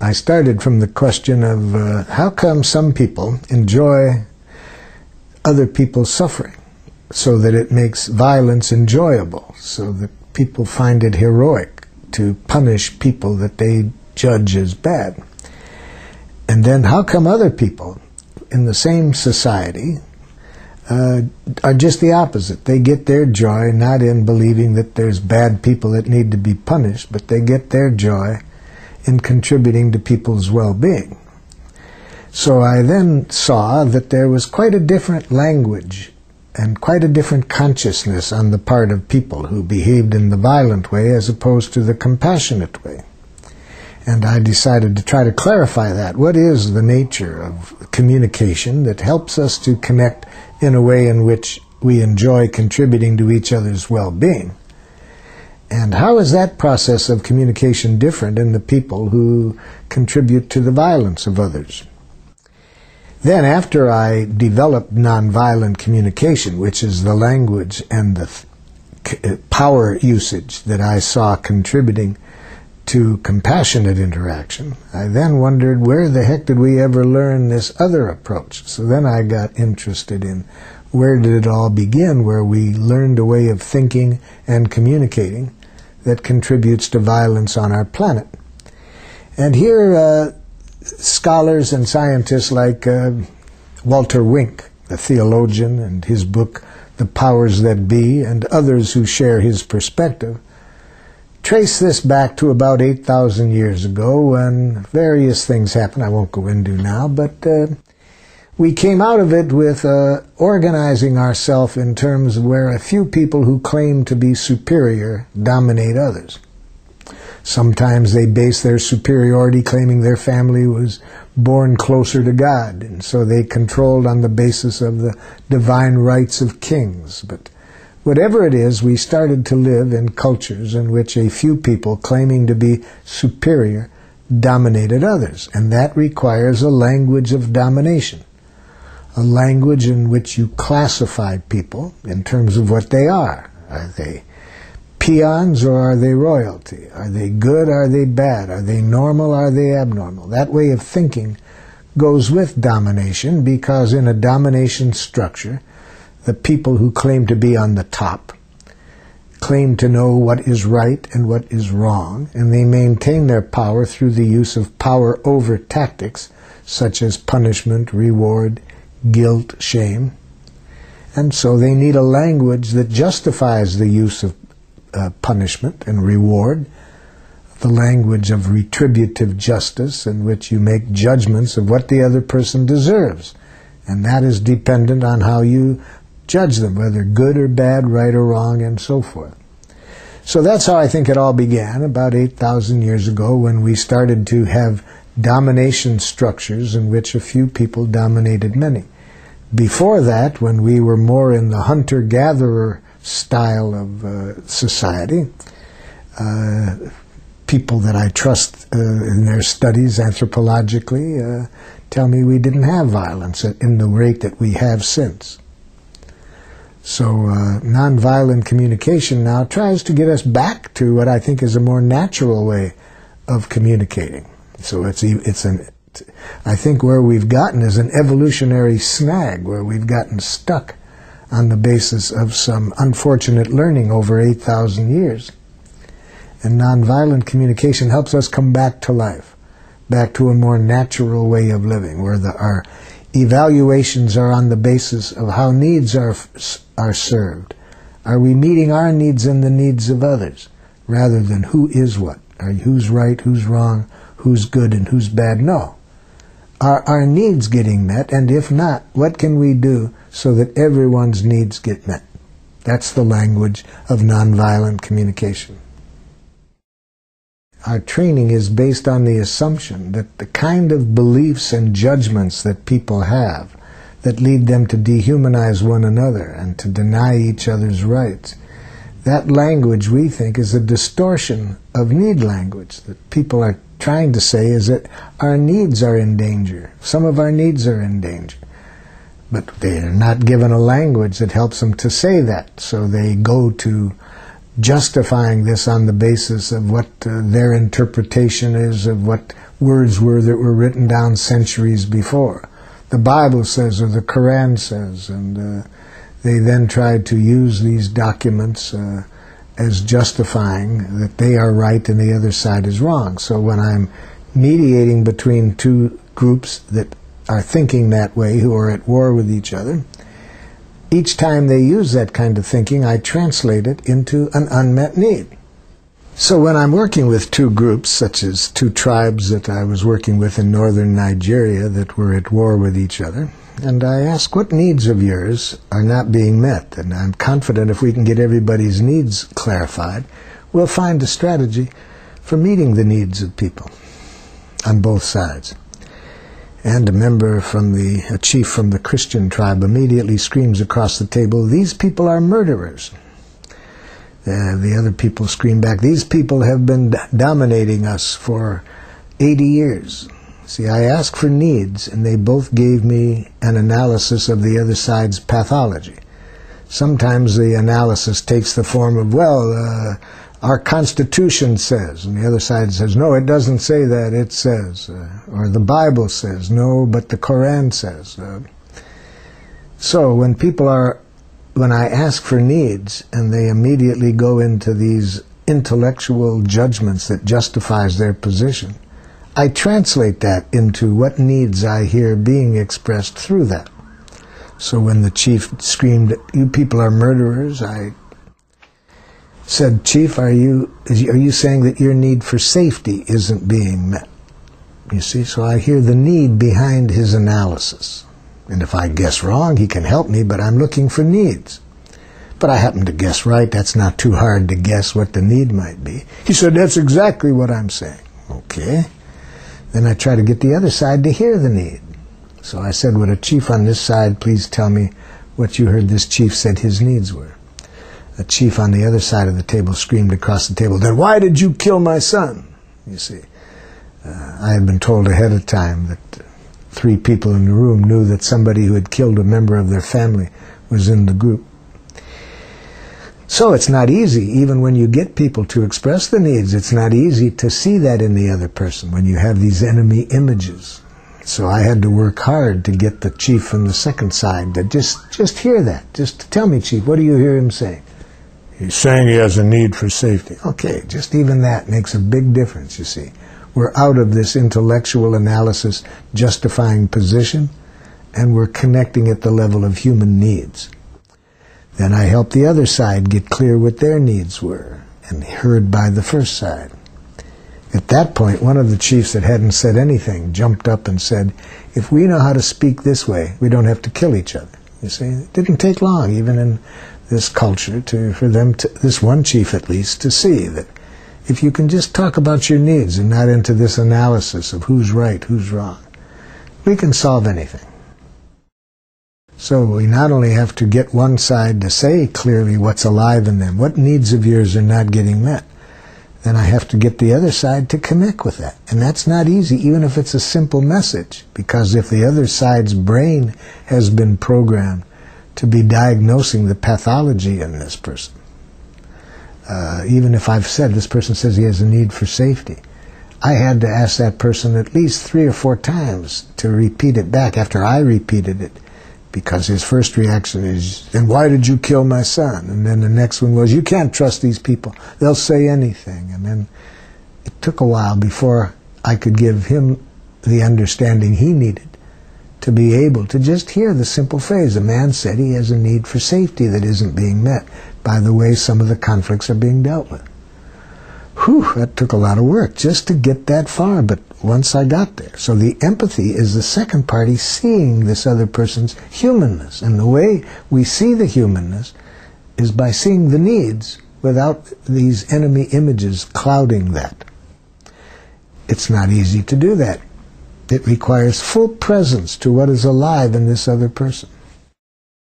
I started from the question of how come some people enjoy other people's suffering so that it makes violence enjoyable, so that people find it heroic to punish people that they judge as bad. And then how come other people in the same society are just the opposite? They get their joy not in believing that there's bad people that need to be punished, but they get their joy in contributing to people's well-being. So I then saw that there was quite a different language and quite a different consciousness on the part of people who behaved in the violent way as opposed to the compassionate way. And I decided to try to clarify that. What is the nature of communication that helps us to connect in a way in which we enjoy contributing to each other's well-being? And how is that process of communication different in the people who contribute to the violence of others? Then, after I developed nonviolent communication, which is the language and the power usage that I saw contributing to compassionate interaction, I then wondered, where the heck did we ever learn this other approach? So then I got interested in where did it all begin, where we learned a way of thinking and communicating that contributes to violence on our planet. And here scholars and scientists like Walter Wink, the theologian, and his book, The Powers That Be, and others who share his perspective, trace this back to about 8,000 years ago when various things happened I won't go into now, but we came out of it with organizing ourselves in terms of where a few people who claim to be superior dominate others. Sometimes they base their superiority claiming their family was born closer to God, and so they controlled on the basis of the divine rights of kings. But whatever it is, we started to live in cultures in which a few people claiming to be superior dominated others, and that requires a language of domination, a language in which you classify people in terms of what they are. Are they peons or are they royalty? Are they good? Are they bad? Are they normal? Are they abnormal? That way of thinking goes with domination, because in a domination structure, the people who claim to be on the top claim to know what is right and what is wrong, and they maintain their power through the use of power over tactics such as punishment, reward, guilt, shame. And so they need a language that justifies the use of punishment and reward, the language of retributive justice in which you make judgments of what the other person deserves. And that is dependent on how you judge them, whether good or bad, right or wrong, and so forth. So that's how I think it all began, about 8,000 years ago, when we started to have domination structures in which a few people dominated many. Before that, when we were more in the hunter-gatherer style of society, people that I trust in their studies anthropologically tell me we didn't have violence in the rate that we have since. So nonviolent communication now tries to get us back to what I think is a more natural way of communicating. So I think where we've gotten is an evolutionary snag, where we've gotten stuck on the basis of some unfortunate learning over 8,000 years. And nonviolent communication helps us come back to life, back to a more natural way of living, where our evaluations are on the basis of how needs are served. Are we meeting our needs and the needs of others, rather than who is what? Who's right, who's wrong, who's good and who's bad? No. Are our needs getting met? And if not, what can we do so that everyone's needs get met? That's the language of nonviolent communication. Our training is based on the assumption that the kind of beliefs and judgments that people have that lead them to dehumanize one another and to deny each other's rights, that language, we think, is a distortion of need language. That people are trying to say is that our needs are in danger. Some of our needs are in danger. But they are not given a language that helps them to say that. So they go to justifying this on the basis of what their interpretation is of what words were that were written down centuries before. The Bible says, or the Quran says, and they then tried to use these documents as justifying that they are right and the other side is wrong. So when I'm mediating between two groups that are thinking that way, who are at war with each other, each time they use that kind of thinking, I translate it into an unmet need. So when I'm working with two groups, such as two tribes that I was working with in northern Nigeria that were at war with each other, and I ask, what needs of yours are not being met? And I'm confident if we can get everybody's needs clarified, we'll find a strategy for meeting the needs of people on both sides. And a chief from the Christian tribe immediately screams across the table, "These people are murderers." The other people scream back, "These people have been dominating us for 80 years. See, I asked for needs, and they both gave me an analysis of the other side's pathology. Sometimes the analysis takes the form of, our Constitution says, and the other side says, no, it doesn't say that, it says, or the Bible says, no, but the Quran says. So when I ask for needs, and they immediately go into these intellectual judgments that justifies their position, I translate that into what needs I hear being expressed through that. So when the chief screamed, "You people are murderers," I said, "Chief, are you saying that your need for safety isn't being met?" You see, so I hear the need behind his analysis. And if I guess wrong, he can help me, but I'm looking for needs. But I happen to guess right. That's not too hard to guess what the need might be. He said, "That's exactly what I'm saying." Okay. Then I try to get the other side to hear the need. So I said, "Would a chief on this side please tell me what you heard this chief said his needs were?" A chief on the other side of the table screamed across the table, "Then why did you kill my son?" You see, I had been told ahead of time that 3 people in the room knew that somebody who had killed a member of their family was in the group. So it's not easy, even when you get people to express the needs, it's not easy to see that in the other person when you have these enemy images. So I had to work hard to get the chief from the second side to just hear that. Just tell me, Chief, what do you hear him saying? He's saying he has a need for safety. Okay, just even that makes a big difference, you see. We're out of this intellectual analysis justifying position, and we're connecting at the level of human needs. Then I helped the other side get clear what their needs were, and heard by the first side. At that point, one of the chiefs that hadn't said anything jumped up and said, "If we know how to speak this way, we don't have to kill each other." You see, it didn't take long, even in this culture, for this one chief at least, to see that if you can just talk about your needs and not into this analysis of who's right, who's wrong, we can solve anything. So we not only have to get one side to say clearly what's alive in them, what needs of yours are not getting met, then I have to get the other side to connect with that. And that's not easy, even if it's a simple message, because if the other side's brain has been programmed to be diagnosing the pathology in this person, even if I've said this person says he has a need for safety, I had to ask that person at least 3 or 4 times to repeat it back after I repeated it, because his first reaction is, "Then why did you kill my son?" And then the next one was, "You can't trust these people. They'll say anything." And then it took a while before I could give him the understanding he needed to be able to just hear the simple phrase, a man said he has a need for safety that isn't being met by the way some of the conflicts are being dealt with. Whew, that took a lot of work just to get that far, but once I got there. So the empathy is the second party seeing this other person's humanness. And the way we see the humanness is by seeing the needs without these enemy images clouding that. It's not easy to do that. It requires full presence to what is alive in this other person.